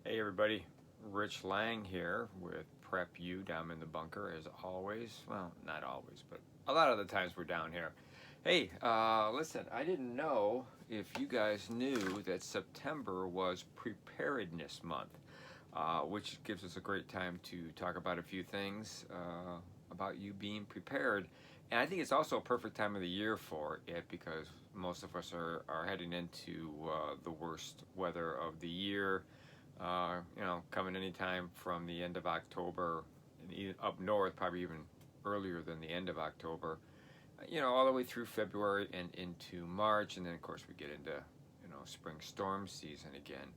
Hey everybody, Rich Lang here with Prep U down in the bunker as always. Well, not always, but a lot of the times we're down here. Hey, listen, I didn't know if you guys knew that September was Preparedness Month, which gives us a great time to talk about a few things about you being prepared. And I think it's also a perfect time of the year for it because most of us are heading into the worst weather of the year. Coming anytime from the end of October and up north, probably even earlier than the end of October, all the way through February and into March. And then, of course, we get into, spring storm season again.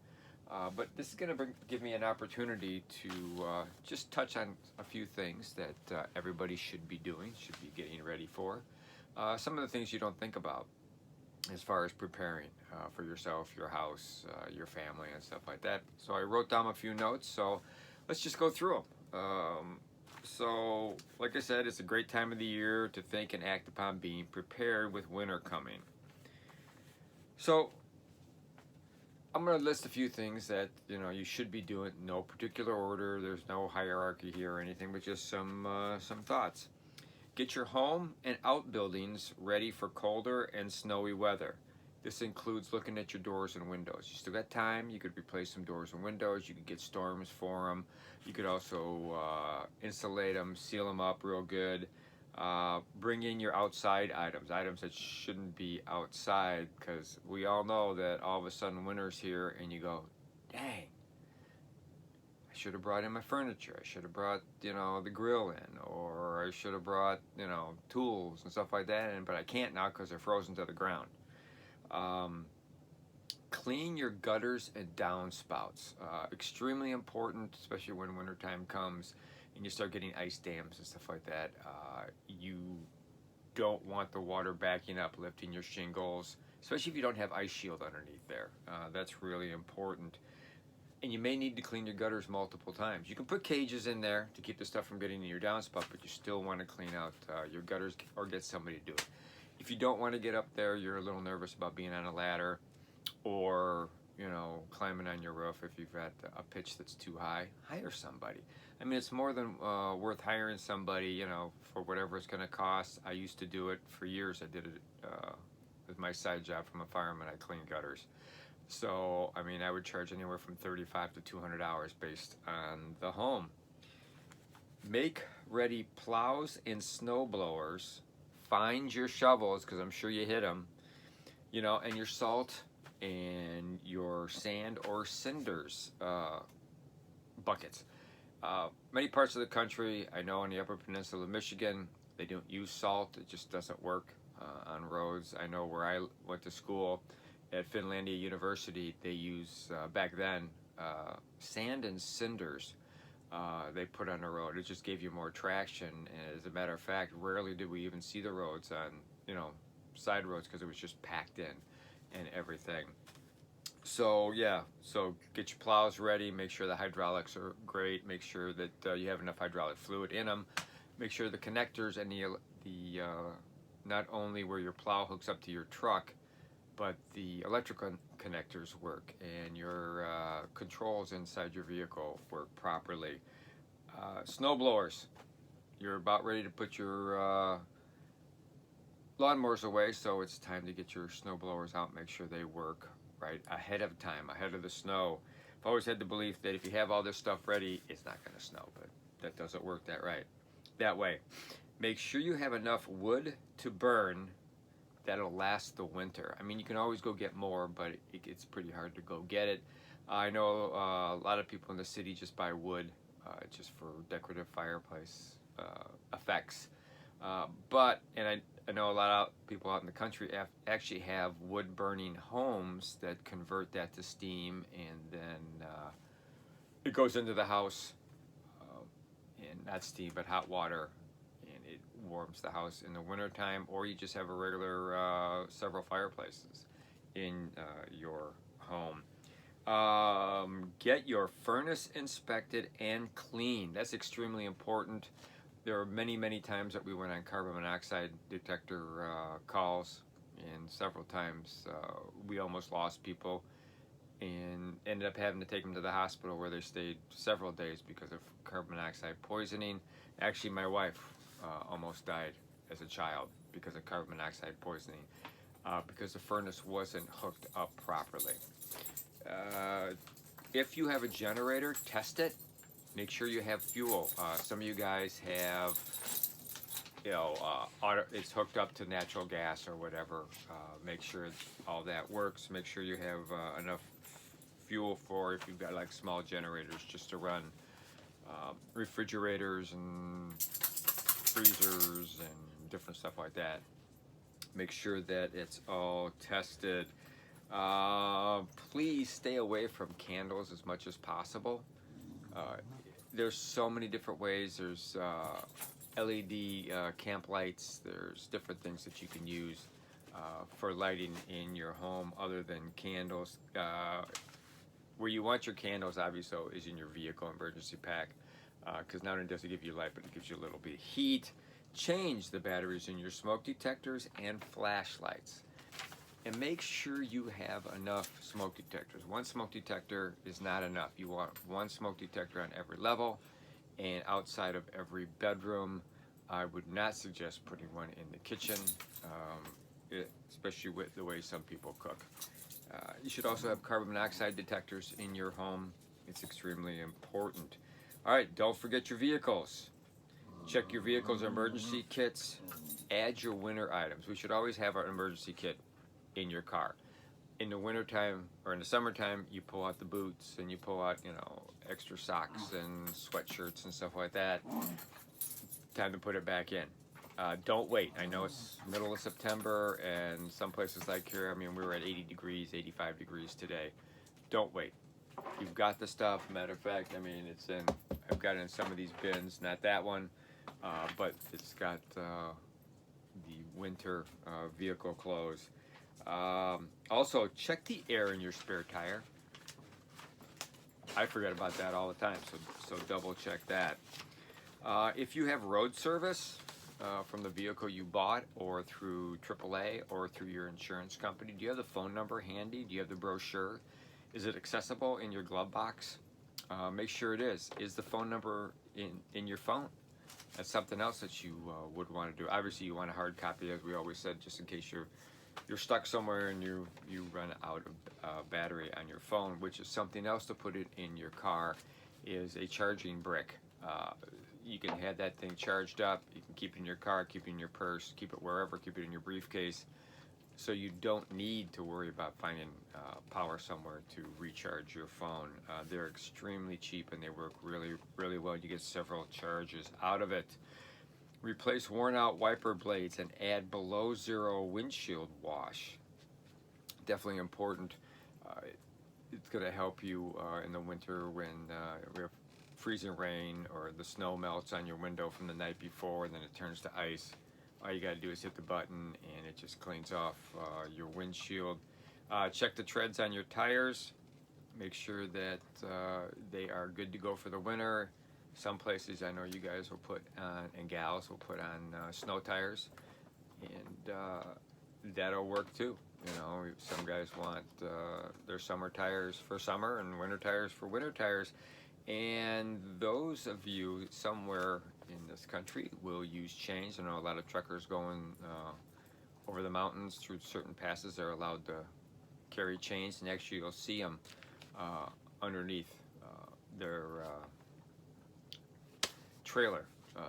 But this is going to give me an opportunity to just touch on a few things that everybody should be doing, should be getting ready for. Some of the things you don't think about as far as preparing for yourself, your house, your family, and stuff like that. So I wrote down a few notes, so let's just go through them. So, like I said, it's a great time of the year to think and act upon being prepared with winter coming. So, I'm going to list a few things that you should be doing. No particular order. There's no hierarchy here or anything, but just some thoughts. Get your home and outbuildings ready for colder and snowy weather. This includes looking at your doors and windows. You still got time. You could replace some doors and windows. You could get storms for them. You could also insulate them, seal them up real good. Bring in your outside items that shouldn't be outside, because we all know that all of a sudden winter's here and you go, dang, I should have brought in my furniture. I should have brought, the grill in, or I should have brought, tools and stuff like that in, but I can't now because they're frozen to the ground. Clean your gutters and downspouts. Extremely important, especially when wintertime comes and you start getting ice dams and stuff like that. You don't want the water backing up, lifting your shingles, especially if you don't have ice shield underneath there. That's really important. And you may need to clean your gutters multiple times. You can put cages in there to keep the stuff from getting in your downspout, but you still want to clean out your gutters or get somebody to do it. If you don't want to get up there, you're a little nervous about being on a ladder or, climbing on your roof if you've got a pitch that's too high, hire somebody. I mean, it's more than worth hiring somebody, for whatever it's going to cost. I used to do it for years. I did it with my side job from a fireman. I cleaned gutters. So, I mean, I would charge anywhere from $35 to $200 based on the home. Make ready plows and snow blowers. Find your shovels, because I'm sure you hit them, and your salt and your sand or cinders buckets. Many parts of the country, I know on the Upper Peninsula of Michigan, they don't use salt. It just doesn't work on roads. I know where I went to school at Finlandia University, they use, back then, sand and cinders they put on the road. It just gave you more traction. And as a matter of fact, rarely did we even see the roads on, side roads, because it was just packed in and everything. So yeah, so get your plows ready. Make sure the hydraulics are great. Make sure that you have enough hydraulic fluid in them. Make sure the connectors and the not only where your plow hooks up to your truck, but the electrical connectors work and your controls inside your vehicle work properly. Snow blowers. You're about ready to put your lawnmowers away, so it's time to get your snow blowers out. Make sure they work right ahead of time, ahead of the snow. I've always had the belief that if you have all this stuff ready, it's not going to snow, but that doesn't work that way. Make sure you have enough wood to burn that'll last the winter. I mean, you can always go get more, but it's pretty hard to go get it. I know a lot of people in the city just buy wood just for decorative fireplace effects. But I know a lot of people out in the country actually have wood burning homes that convert that to steam, and then it goes into the house, and not steam, but hot water, and it warms the house in the wintertime, or you just have a regular several fireplaces in your home. Get your furnace inspected and cleaned. That's extremely important. There are many times that we went on carbon monoxide detector and several times we almost lost people. And ended up having to take them to the hospital where they stayed several days because of carbon monoxide poisoning. Actually, my wife almost died as a child because of carbon monoxide poisoning because the furnace wasn't hooked up properly. If you have a generator, test it. Make sure you have fuel. Some of you guys have, it's hooked up to natural gas or whatever. Make sure all that works. Make sure you have enough fuel for, if you've got like small generators, just to run refrigerators and freezers and different stuff like that. Make sure that it's all tested. Please stay away from candles as much as possible. There's so many different ways. There's LED camp lights. There's different things that you can use for lighting in your home other than candles. Where you want your candles, obviously, is in your vehicle emergency pack, because not only does it give you light, but it gives you a little bit of heat. Change the batteries in your smoke detectors and flashlights. And make sure you have enough smoke detectors. One smoke detector is not enough. You want one smoke detector on every level and outside of every bedroom. I would not suggest putting one in the kitchen, especially with the way some people cook. You should also have carbon monoxide detectors in your home. It's extremely important. All right, don't forget your vehicles. Check your vehicle's emergency kits. Add your winter items. We should always have our emergency kit in your car. In the wintertime or in the summertime, you pull out the boots and you pull out, extra socks and sweatshirts and stuff like that. Time to put it back in. Don't wait. I know it's middle of September and some places like here, we were at 80 degrees, 85 degrees today. Don't wait. You've got the stuff. Matter of fact, I've got it in some of these bins, not that one, but it's got the winter vehicle clothes. Also, check the air in your spare tire. I forget about that all the time, so double check that. If you have road service from the vehicle you bought or through AAA or through your insurance company, do you have the phone number handy? Do you have the brochure? Is it accessible in your glove box? Make sure it is. Is the phone number in your phone? That's something else that you would want to do. Obviously, you want a hard copy, as we always said, just in case you're stuck somewhere and you run out of battery on your phone, which is something else to put it in your car, is a charging brick. You can have that thing charged up. You can keep it in your car, keep it in your purse, keep it wherever, keep it in your briefcase, so you don't need to worry about finding power somewhere to recharge your phone. They're extremely cheap and they work really, really well. You get several charges out of it. Replace worn out wiper blades and add below zero windshield wash. Definitely important. It's going to help you in the winter when we have freezing rain or the snow melts on your window from the night before and then it turns to ice. All you got to do is hit the button and it just cleans off your windshield. Check the treads on your tires. Make sure that they are good to go for the winter. Some places I know you guys will put on, and gals will put on snow tires, and that'll work too. Some guys want their summer tires for summer and winter tires for winter tires. And those of you somewhere in this country will use chains. I know a lot of truckers going over the mountains through certain passes are allowed to carry chains, and actually you'll see them underneath their trailer.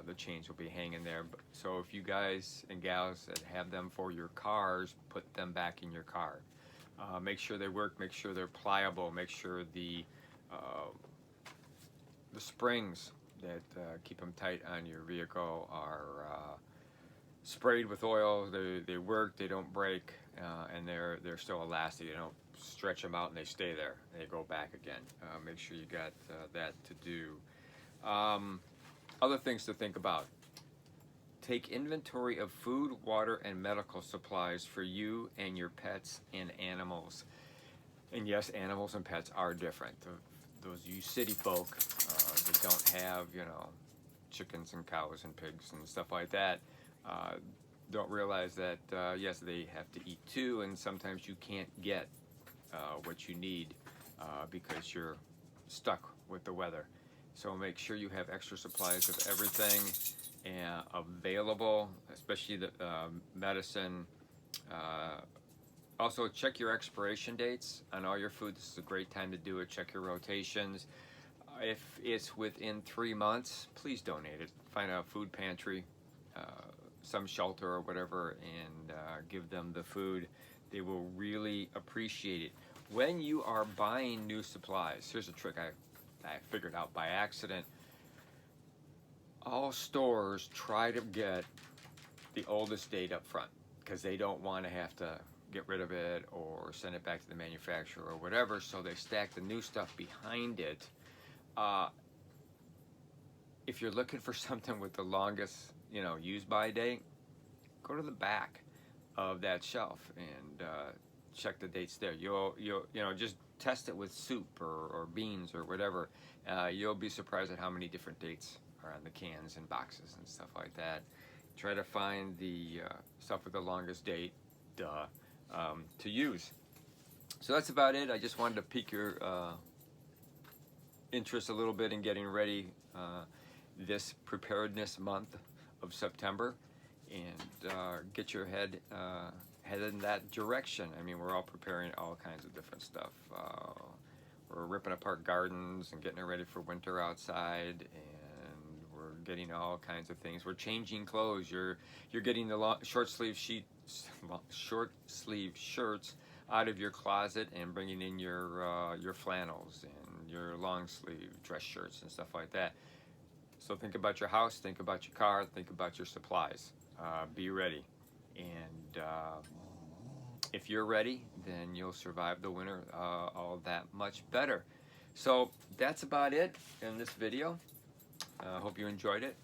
The chains will be hanging there. So if you guys and gals that have them for your cars, put them back in your car. Make sure they work, make sure they're pliable, make sure the springs that keep them tight on your vehicle are sprayed with oil. They work, they don't break, and they're still elastic. You don't stretch them out and they stay there. They go back again. Make sure you got that to do. Other things to think about. Take inventory of food, water, and medical supplies for you and your pets and animals. And yes, animals and pets are different. Those of you city folk that don't have, chickens and cows and pigs and stuff like that, don't realize that, yes, they have to eat too, and sometimes you can't get what you need because you're stuck with the weather. So make sure you have extra supplies of everything available, especially the medicine. Also, check your expiration dates on all your food. This is a great time to do it. Check your rotations. If it's within 3 months, please donate it. Find a food pantry, some shelter or whatever, and give them the food. They will really appreciate it. When you are buying new supplies, here's a trick I figured out by accident. All stores try to get the oldest date up front because they don't want to have to get rid of it or send it back to the manufacturer or whatever, so they stack the new stuff behind it. If you're looking for something with the longest, use by date, go to the back of that shelf and check the dates there. You'll just test it with soup or beans or whatever. You'll be surprised at how many different dates are on the cans and boxes and stuff like that. Try to find the stuff with the longest date to use. So that's about it. I just wanted to pique your interest a little bit in getting ready this Preparedness Month of September, and get your head in that direction. I mean, we're all preparing all kinds of different stuff. We're ripping apart gardens and getting it ready for winter outside, and we're getting all kinds of things. We're changing clothes. You're getting the short sleeve shirts out of your closet and bringing in your flannels and your long sleeve dress shirts and stuff like that. So think about your house, think about your car, think about your supplies. Be ready. And if you're ready, then you'll survive the winter all that much better. So that's about it in this video. I hope you enjoyed it.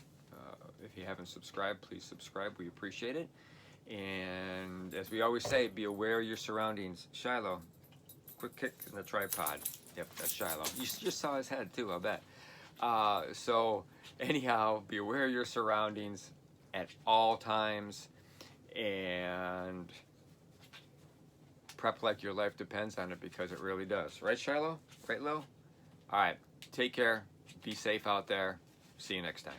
If you haven't subscribed, please subscribe. We appreciate it. And as we always say, be aware of your surroundings. Shiloh, quick kick in the tripod. Yep, that's Shiloh. You just saw his head too, I bet. So anyhow, be aware of your surroundings at all times, and prep like your life depends on it, because it really does. Right, Shiloh? Right, Lil? All right, take care. Be safe out there. See you next time.